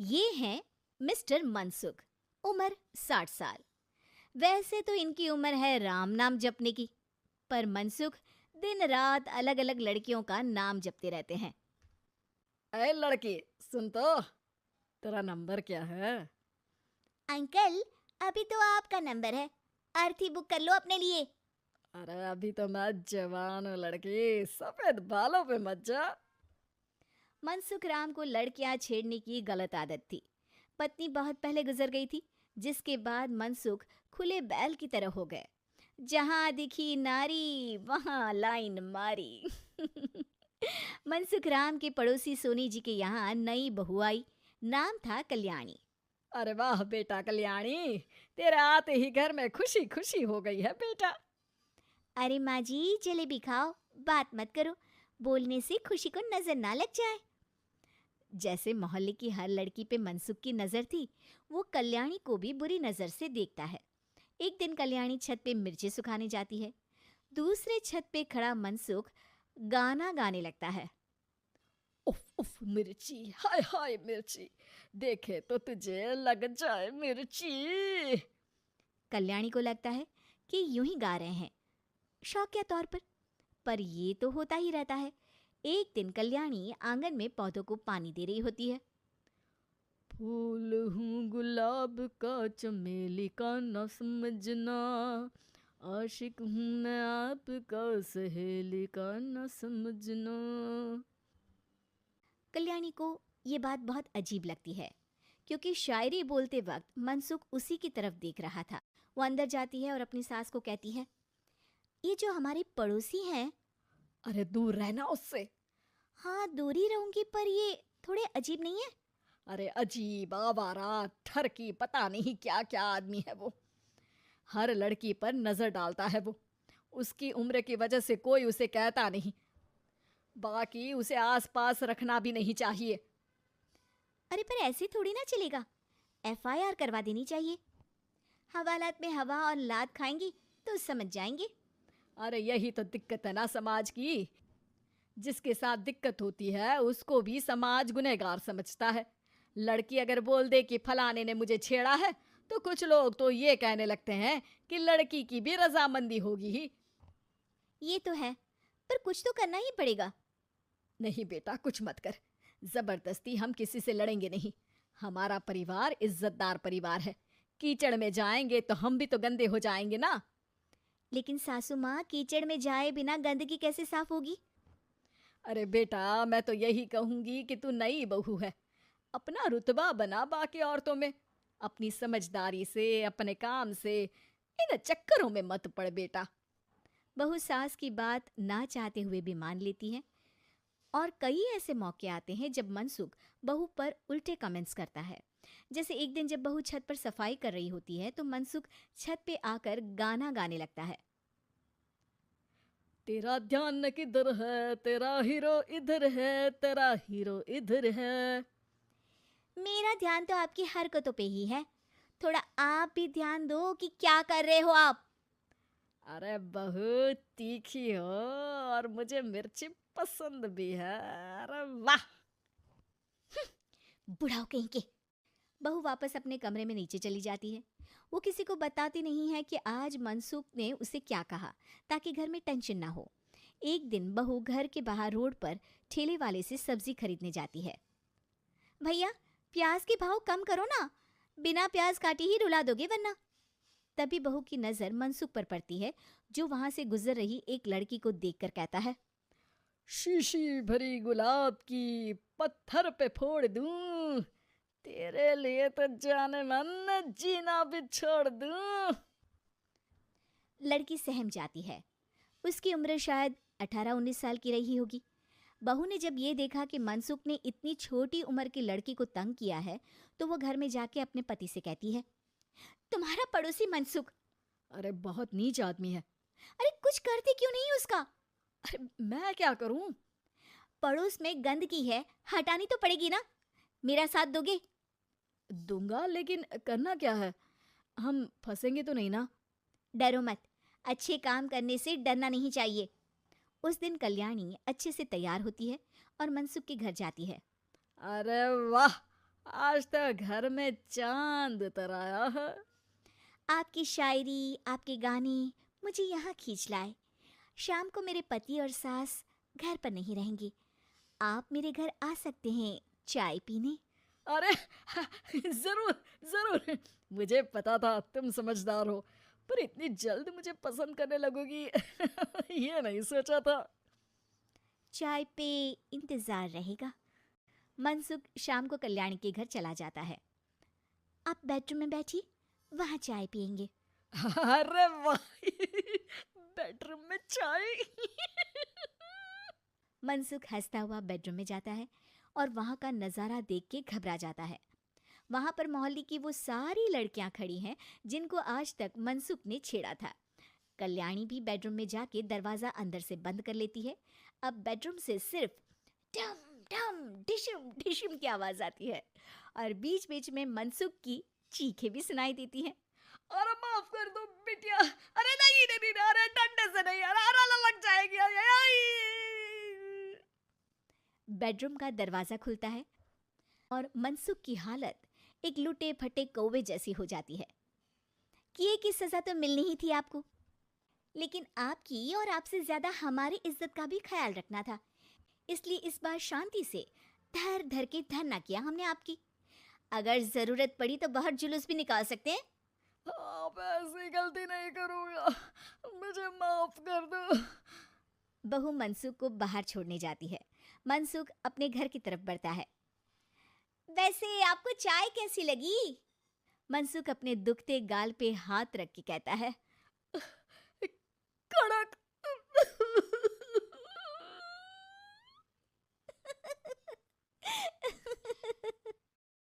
ये हैं मिस्टर मनसुख, उम्र 60 साल। वैसे तो इनकी उम्र है राम नाम जपने की, पर मनसुख दिन रात अलग अलग लड़कियों का नाम जपते रहते हैं। अरे लड़की, सुन तो, तेरा नंबर क्या है? अंकल, अभी तो आपका नंबर है, अर्थी बुक कर लो अपने लिए। अरे अभी तो मैं जवान हूँ लड़की, सफेद बालों पे मत जा। मनसुख राम को लड़कियां छेड़ने की गलत आदत थी। पत्नी बहुत पहले गुजर गई थी, जिसके बाद मनसुख खुले बैल की तरह हो गए। जहां दिखी नारी वहां लाइन मारी। मनसुख राम के पड़ोसी सोनी जी के यहाँ नई बहू आई। नाम था कल्याणी। अरे वाह बेटा कल्याणी, तेरे आते ही घर में खुशी खुशी हो गई है बेटा। अरे माँ जी, जलेबी खाओ, बात मत करो, बोलने से खुशी को नजर ना लग जाए। जैसे मोहल्ले की हर लड़की पे मनसुख की नजर थी, वो कल्याणी को भी बुरी नजर से देखता है। एक दिन कल्याणी छत पे मिर्ची सुखाने जाती है। दूसरे छत पे खड़ा मनसुख गाना गाने लगता है। उफ उफ मिर्ची, हाय हाय मिर्ची, देखे तो तुझे लग जाए मिर्ची। कल्याणी को लगता है कि यूं ही गा रहे हैं, शौकिया तौर पर ये तो होता ही रहता है। एक दिन कल्याणी आंगन में पौधों को पानी दे रही होती है। फूल हूँ गुलाब का, चमेली का न समझना, आशिक हूँ मैं आपका, सहेली का न समझना। कल्याणी को ये बात बहुत अजीब लगती है, क्योंकि शायरी बोलते वक्त मनसुख उसी की तरफ देख रहा था। वो अंदर जाती है और अपनी सास को कहती है, ये जो हमारे पड़ोसी हैं। अरे दूर रहना उससे। हाँ, दूरी रहूंगी, पर ये थोड़े अजीब नहीं है? अरे अजीब, आवारा, ठरकी, पता नहीं क्या क्या आदमी है वो। हर लड़की पर नजर डालता है वो। उसकी उम्र की वजह से कोई उसे कहता नहीं। बाकी उसे आसपास रखना भी नहीं चाहिए। अरे पर ऐसे थोड़ी ना चलेगा, एफआईआर करवा देनी चाहिए। हवालात में हवा और लात खाएंगी तो समझ जाएंगे। अरे यही तो दिक्कत है ना समाज की। जिसके साथ दिक्कत होती है उसको भी समाज गुनहगार समझता है। लड़की अगर बोल दे कि फलाने ने मुझे छेड़ा है, तो कुछ लोग तो ये कहने लगते हैं कि लड़की की भी रजामंदी होगी ही। ये तो है, पर कुछ तो करना ही पड़ेगा। नहीं बेटा, कुछ मत कर। जबरदस्ती हम किसी से लड़ेंगे नहीं। हमारा परिवार इज्जतदार परिवार है। कीचड़ में जाएंगे तो हम भी तो गंदे हो जाएंगे ना। लेकिन सासू माँ, कीचड़ में जाए बिना गंदगी कैसे साफ होगी? अरे बेटा, मैं तो यही कहूंगी कि तू नई बहू है। अपना रुतबा बना बाकी औरतों में। अपनी समझदारी से, अपने काम से इन चक्करों में मत पड़ बेटा। बहू सास की बात ना चाहते हुए भी मान लेती है। और कई ऐसे मौके आते हैं जब मनसुख बहू पर उल्टे कमेंट्स करता है। जैसे एक दिन जब बहू छत पर सफाई कर रही होती है तो मनसुख छत पे आकर गाना गाने लगता है। तेरा ध्यान किधर है, तेरा हीरो इधर है, तेरा हीरो इधर है। मेरा ध्यान तो आपकी हरकतों पे ही है, थोड़ा आप भी ध्यान दो कि क्या कर रहे हो आप। अरे बहुत तीखी हो और मुझे मिर्ची पसंद भी है। अरे वाह। बुढ़ाओ कहीं के। बहू वापस अपने कमरे में नीचे चली जाती है। वो किसी को बताती नहीं है कि आज मनसुख ने उसे क्या कहा, ताकि घर में टेंशन ना हो। एक दिन बहू घर के बाहर रोड पर ठेले वाले से सब्जी खरीदने जाती है। भैया, प्याज के भाव कम करो ना, बिना प्याज काटे ही रुला दोगे वरना। तभी बहू की नजर मनसुख पर पड़ती है, जो वहां से गुजर रही एक लड़की को देखकर कहता है, शीशी भरी गुलाब की, पत्थर पे फोड़ दूं, तेरे लिए तो जाने मन जीना भी छोड़ दूं। लड़की सहम जाती है। उसकी उम्र शायद 18-19 साल की रही होगी। बहू ने जब ये देखा कि मनसुख ने इतनी छोटी उम्र की लड़की को तंग किया है, तो वो घर में जाके अपने पति से कहती है, तुम्हारा पड़ोसी मनसुख। अरे बहुत नीच आदमी है। अरे कुछ करते क्यों नहीं उसका? अरे मैं क्या करूं? पड़ोस में गंदगी है, हटानी तो पड़ेगी ना। मेरा साथ दोगे? दूंगा, लेकिन करना क्या है? हम फंसेंगे तो नहीं ना? डरो मत, अच्छे काम करने से डरना नहीं चाहिए। उस दिन कल्याणी अच्छे से तैयार होती है और मनसुख के घर जाती है। अरे वाह, आज तो घर में चांद उतर आया है। आपकी शायरी, आपके गाने मुझे यहाँ खींच लाए। शाम को मेरे पति और सास घर पर नहीं रहेंगे। आप मेरे घर आ सकते हैं चाय पीने। अरे जरूर जरूर, मुझे पता था तुम समझदार हो, पर इतनी जल्द मुझे पसंद करने लगोगी ये नहीं सोचा था। चाय पे इंतजार रहेगा। मनसुख शाम को कल्याणी के घर चला जाता है। आप बेडरूम में बैठिए, वहाँ चाय पियेंगे। अरे वाह बेडरूम में चाय मनसुख हंसता हुआ बेडरूम में जाता है और वहाँ का नज़ारा देख के घबरा जाता है। वहाँ पर मोहल्ले की वो सारी लड़कियाँ खड़ी हैं जिनको आज तक मनसुख ने छेड़ा था। कल्याणी भी बेडरूम में जाके दरवाज़ा अंदर से बंद कर लेती है। अब बेडरूम से सिर्फ डम डम डिशुम डिशुम की आवाज़ आती है और बीच बीच में मनसुख की चीखें भी सुनाई देती हैं। अरे माफ कर दो बिटिया, अरे नहीं नहीं नहीं, अरे डंडे से नहीं, अरे अरे लग जाएगी, अरे आई। बेडरूम का दरवाज़ा खुलता है और मनसुख की हालत एक लुटे फटे कौवे जैसी हो जाती है। किए की सज़ा तो मिलनी ही थी आपको, लेकिन आपकी और आपसे ज़्यादा हमारी इज्जत का भी ख्याल रखना था। इसलिए इस बार शांति से धर धर के धरना किया हमने आपकी। अगर ज़रूरत पड़ी तो बाहर जुलूस भी निकाल सकते हैं। आप ऐसी गलती नहीं करूँगा, मुझे माफ कर दो। बहू मनसुख को बाहर छोड़ने जाती है। मनसुख अपने घर की तरफ बढ़ता है। वैसे आपको चाय कैसी लगी? मनसुख अपने दुखते गाल पे हाथ रख के कहता है।